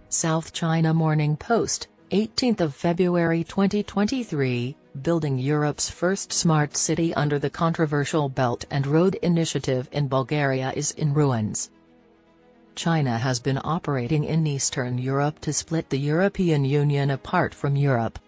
South China Morning Post, 18th of February 2023, building Europe's first smart city under the controversial Belt and Road Initiative in Bulgaria is in ruins. China has been operating in Eastern Europe to split the European Union apart from Europe.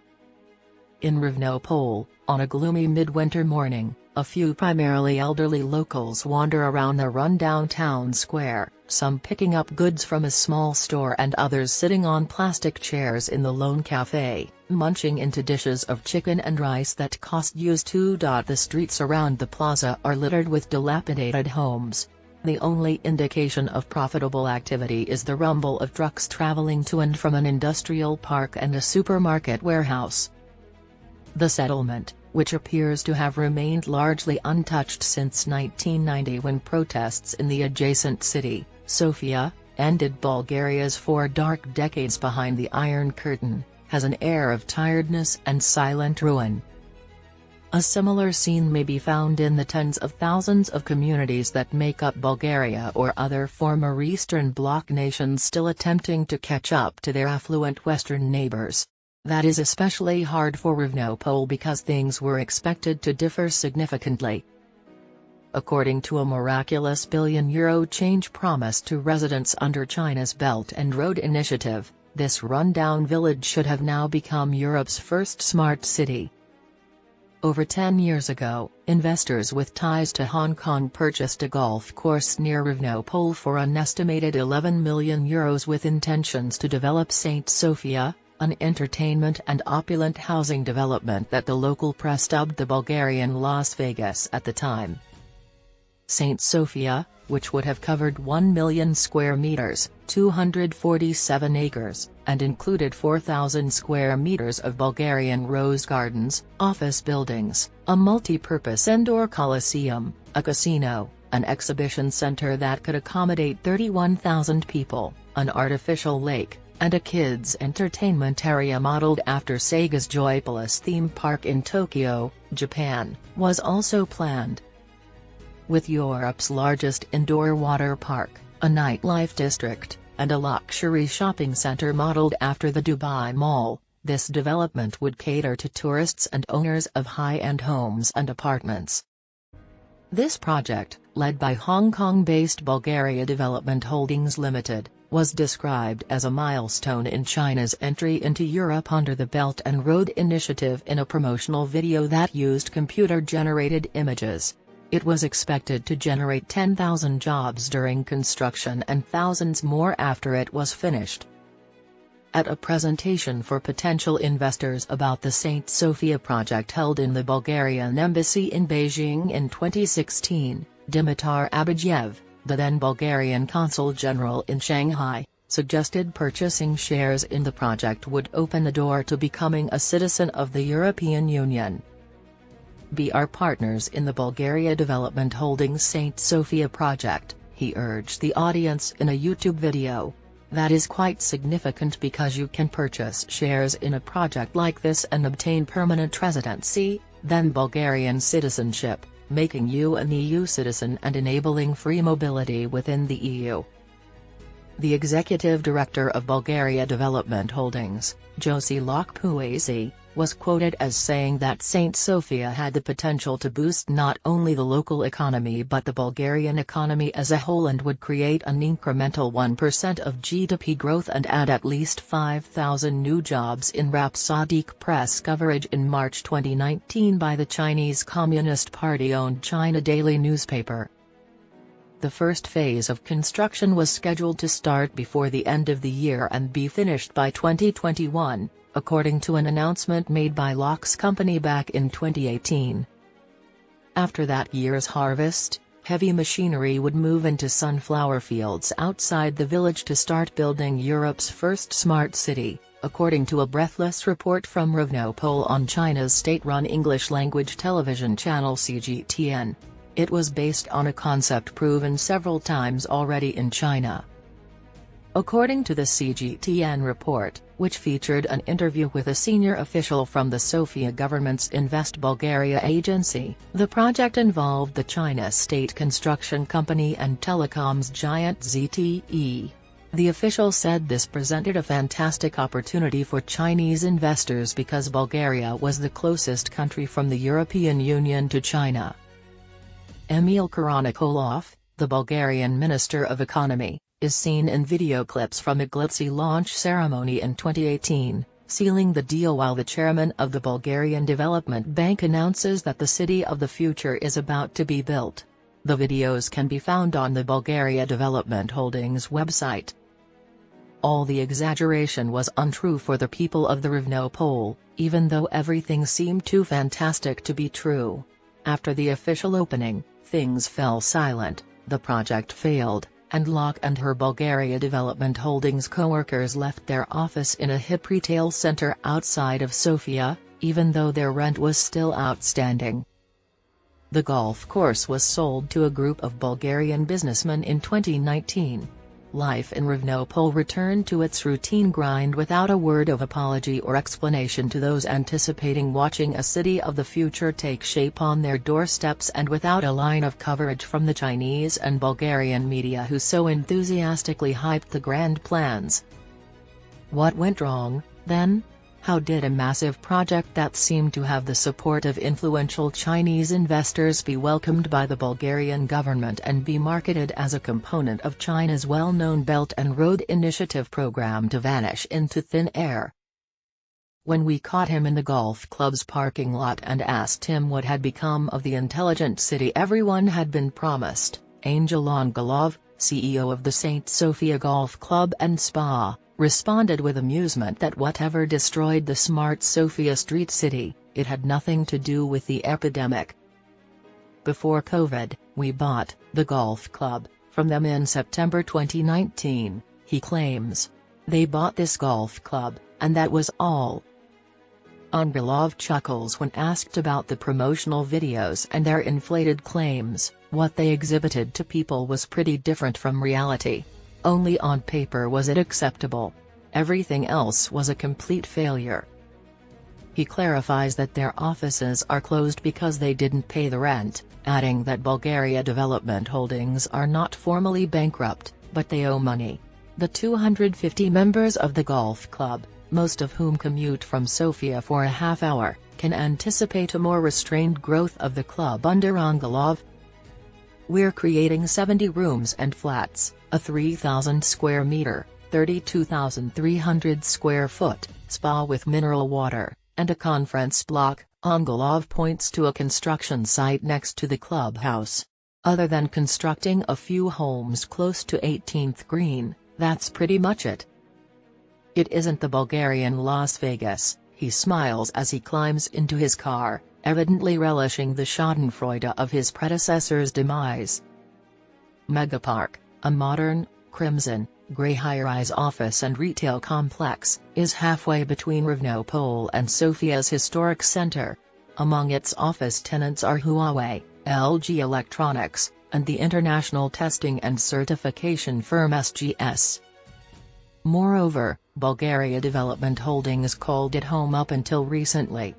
In Ravno Pole, on a gloomy midwinter morning, a few primarily elderly locals wander around the run-down town square, some picking up goods from a small store and others sitting on plastic chairs in the lone cafe, munching into dishes of chicken and rice that cost Rs 2. The streets around the plaza are littered with dilapidated homes. The only indication of profitable activity is the rumble of trucks traveling to and from an industrial park and a supermarket warehouse. The settlement, which appears to have remained largely untouched since 1990 when protests in the adjacent city, Sofia, ended Bulgaria's 4 dark decades behind the Iron Curtain, has an air of tiredness and silent ruin. A similar scene may be found in the tens of thousands of communities that make up Bulgaria or other former Eastern Bloc nations still attempting to catch up to their affluent Western neighbors. That is especially hard for Ravno Pole because things were expected to differ significantly. According to a miraculous €1 billion change promised to residents under China's Belt and Road Initiative, this rundown village should have now become Europe's first smart city. Over 10 years ago, investors with ties to Hong Kong purchased a golf course near Ravno Pole for an estimated €11 million with intentions to develop St. Sofia, an entertainment and opulent housing development that the local press dubbed the Bulgarian Las Vegas at the time. St. Sofia, which would have covered 1 million square meters, 247 acres, and included 4,000 square meters of Bulgarian rose gardens, office buildings, a multi-purpose indoor coliseum, a casino, an exhibition center that could accommodate 31,000 people, an artificial lake, and a kids' entertainment area modeled after Sega's Joypalace theme park in Tokyo, Japan, was also planned. With Europe's largest indoor water park, a nightlife district, and a luxury shopping center modeled after the Dubai Mall, this development would cater to tourists and owners of high-end homes and apartments. This project, led by Hong Kong-based Bulgaria Development Holdings Limited, was described as a milestone in China's entry into Europe under the Belt and Road Initiative in a promotional video that used computer-generated images. It was expected to generate 10,000 jobs during construction and thousands more after it was finished. At a presentation for potential investors about the St. Sofia project held in the Bulgarian embassy in Beijing in 2016, Dimitar Abadjev, the then Bulgarian Consul General in Shanghai, suggested purchasing shares in the project would open the door to becoming a citizen of the European Union. Be our partners in the Bulgaria Development Holdings St. Sofia project, he urged the audience in a YouTube video. That is quite significant because you can purchase shares in a project like this and obtain permanent residency, then Bulgarian citizenship, making you an EU citizen and enabling free mobility within the EU. The executive director of Bulgaria Development Holdings, Josie Lokpuezi, was quoted as saying that St. Sofia had the potential to boost not only the local economy but the Bulgarian economy as a whole and would create an incremental 1% of GDP growth and add at least 5,000 new jobs in rhapsodic press coverage in March 2019 by the Chinese Communist Party-owned China Daily newspaper. The first phase of construction was scheduled to start before the end of the year and be finished by 2021. According to an announcement made by Lok's company back in 2018. After that year's harvest, heavy machinery would move into sunflower fields outside the village to start building Europe's first smart city, according to a breathless report from Ravno Pole on China's state-run English-language television channel CGTN. It was based on a concept proven several times already in China. According to the CGTN report, which featured an interview with a senior official from the Sofia government's Invest Bulgaria agency, the project involved the China state construction company and telecoms giant ZTE. The official said this presented a fantastic opportunity for Chinese investors because Bulgaria was the closest country from the European Union to China. Emil Karanikolov, the Bulgarian Minister of Economy, is seen in video clips from a glitzy launch ceremony in 2018, sealing the deal while the chairman of the Bulgarian Development Bank announces that the city of the future is about to be built. The videos can be found on the Bulgaria Development Holdings website. All the exaggeration was untrue for the people of the Ravno Pole, even though everything seemed too fantastic to be true. After the official opening, things fell silent, the project failed, and Locke and her Bulgaria Development Holdings co-workers left their office in a hip retail center outside of Sofia, even though their rent was still outstanding. The golf course was sold to a group of Bulgarian businessmen in 2019. Life in Ravno Pole returned to its routine grind without a word of apology or explanation to those anticipating watching a city of the future take shape on their doorsteps, and without a line of coverage from the Chinese and Bulgarian media who so enthusiastically hyped the grand plans. What went wrong, then? How did a massive project that seemed to have the support of influential Chinese investors be welcomed by the Bulgarian government and be marketed as a component of China's well-known Belt and Road Initiative program to vanish into thin air? When we caught him in the golf club's parking lot and asked him what had become of the intelligent city everyone had been promised, Angel Angelov, CEO of the St. Sofia Golf Club and Spa, responded with amusement that whatever destroyed the smart Sofia street city, it had nothing to do with the epidemic. Before COVID, we bought the golf club from them in September 2019, he claims. They bought this golf club, and that was all. Angelov chuckles when asked about the promotional videos and their inflated claims. What they exhibited to people was pretty different from reality. Only on paper was it acceptable. Everything else was a complete failure. He clarifies that their offices are closed because they didn't pay the rent, adding that Bulgaria Development Holdings are not formally bankrupt, but they owe money. The 250 members of the golf club, most of whom commute from Sofia for a half hour, can anticipate a more restrained growth of the club under Angelov. We're creating 70 rooms and flats, a 3,000 square meter, 32,300 square foot, spa with mineral water, and a conference block. Angelov points to a construction site next to the clubhouse. Other than constructing a few homes close to 18th Green, that's pretty much it. It isn't the Bulgarian Las Vegas, he smiles as he climbs into his car, evidently relishing the schadenfreude of his predecessor's demise. Megapark, a modern, crimson, grey high-rise office and retail complex, is halfway between Ravno Pole and Sofia's historic center. Among its office tenants are Huawei, LG Electronics, and the international testing and certification firm SGS. Moreover, Bulgaria Development Holdings called it home up until recently.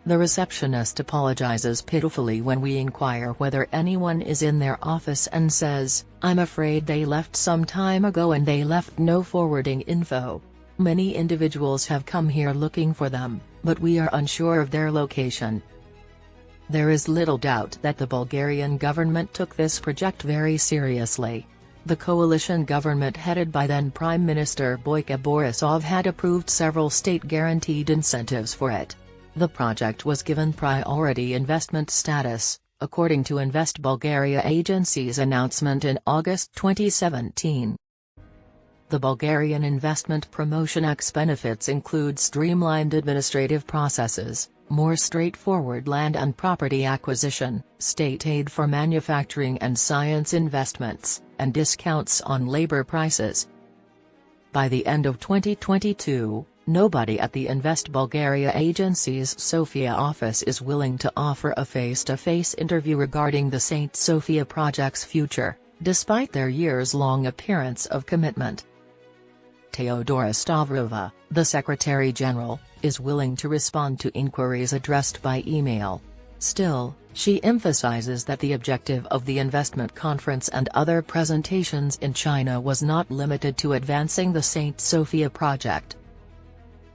The receptionist apologizes pitifully when we inquire whether anyone is in their office and says, "I'm afraid they left some time ago and they left no forwarding info. Many individuals have come here looking for them, but we are unsure of their location." There is little doubt that the Bulgarian government took this project very seriously. The coalition government headed by then Prime Minister Boyko Borisov had approved several state-guaranteed incentives for it. The project was given priority investment status, according to Invest Bulgaria agency's announcement in August 2017. The Bulgarian Investment Promotion Act's benefits include streamlined administrative processes, more straightforward land and property acquisition, state aid for manufacturing and science investments, and discounts on labor prices. By the end of 2022, nobody at the Invest Bulgaria agency's Sofia office is willing to offer a face-to-face interview regarding the St. Sofia project's future, despite their years-long appearance of commitment. Teodora Stavrova, the Secretary General, is willing to respond to inquiries addressed by email. Still, She emphasizes that the objective of the investment conference and other presentations in China was not limited to advancing the St. Sofia project.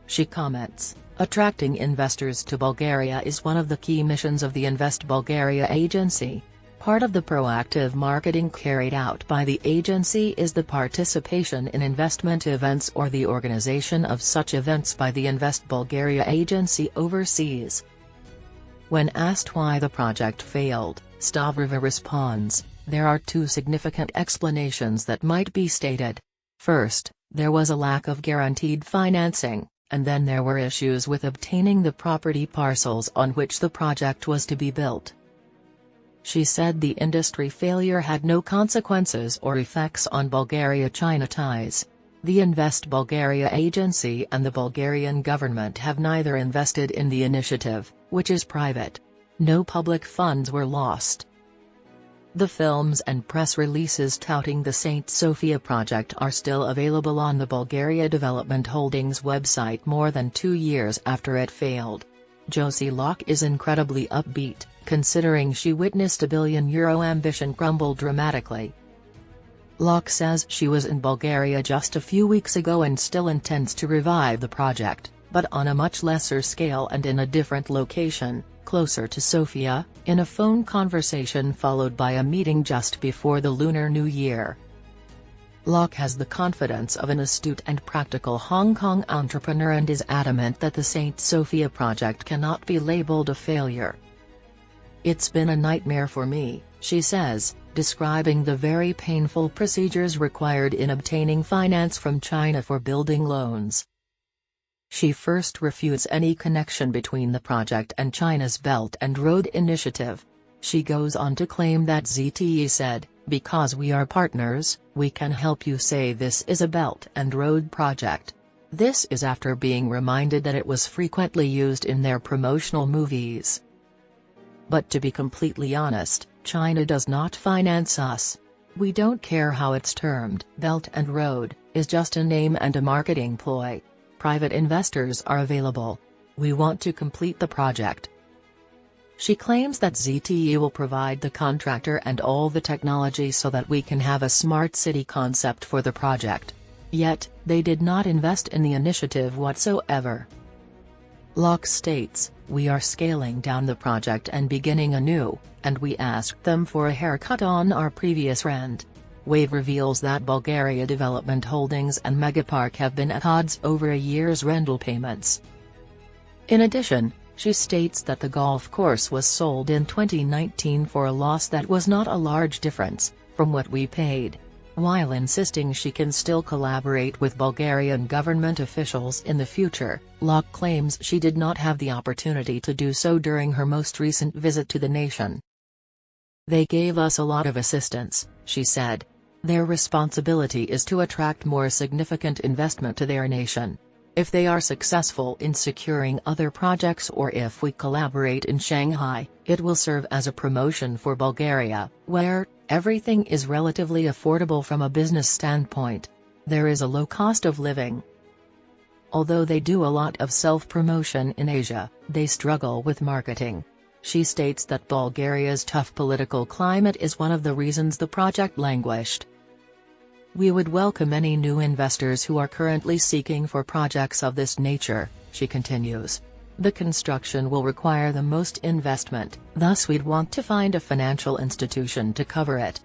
She comments, "Attracting investors to Bulgaria is one of the key missions of the Invest Bulgaria agency. Part of the proactive marketing carried out by the agency is the participation in investment events or the organization of such events by the Invest Bulgaria agency overseas." When asked why the project failed, Stavriva responds, "There are two significant explanations that might be stated. First, there was a lack of guaranteed financing, and then there were issues with obtaining the property parcels on which the project was to be built." She said the industry failure had no consequences or effects on Bulgaria-China ties. The Invest Bulgaria agency and the Bulgarian government have neither invested in the initiative, which is private. No public funds were lost. The films and press releases touting the St. Sofia project are still available on the Bulgaria Development Holdings website more than 2 years after it failed. Josie Locke is incredibly upbeat, considering she witnessed a €1 billion ambition crumble dramatically. Locke says she was in Bulgaria just a few weeks ago and still intends to revive the project, but on a much lesser scale and in a different location, closer to Sofia, in a phone conversation followed by a meeting just before the Lunar New Year. Locke has the confidence of an astute and practical Hong Kong entrepreneur and is adamant that the St. Sofia project cannot be labeled a failure. "It's been a nightmare for me," she says, describing the very painful procedures required in obtaining finance from China for building loans. She first refutes any connection between the project and China's Belt and Road Initiative. She goes on to claim that ZTE said, "Because we are partners, we can help you say this is a Belt and Road project." This is after being reminded that it was frequently used in their promotional movies. "But to be completely honest, China does not finance us. We don't care how it's termed. Belt and Road is just a name and a marketing ploy. Private investors are available. We want to complete the project." She claims that ZTE will provide the contractor and all the technology so that we can have a smart city concept for the project. Yet, they did not invest in the initiative whatsoever. Locke states, "We are scaling down the project and beginning anew, and we asked them for a haircut on our previous rent." Wave reveals that Bulgaria Development Holdings and Megapark have been at odds over a year's rental payments. In addition, she states that the golf course was sold in 2019 for a loss that was not a large difference from what we paid. While insisting she can still collaborate with Bulgarian government officials in the future, Locke claims she did not have the opportunity to do so during her most recent visit to the nation. "They gave us a lot of assistance," she said. "Their responsibility is to attract more significant investment to their nation. If they are successful in securing other projects or if we collaborate in Shanghai, it will serve as a promotion for Bulgaria, where everything is relatively affordable from a business standpoint. There is a low cost of living." Although they do a lot of self-promotion in Asia, they struggle with marketing. She states that Bulgaria's tough political climate is one of the reasons the project languished. "We would welcome any new investors who are currently seeking for projects of this nature," she continues. "The construction will require the most investment, thus we'd want to find a financial institution to cover it.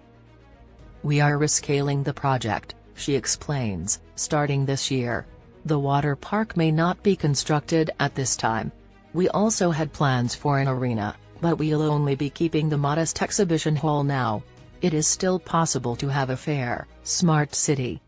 We are rescaling the project," she explains, "starting this year. The water park may not be constructed at this time. We also had plans for an arena, but we'll only be keeping the modest exhibition hall now. It is still possible to have a fair, smart city."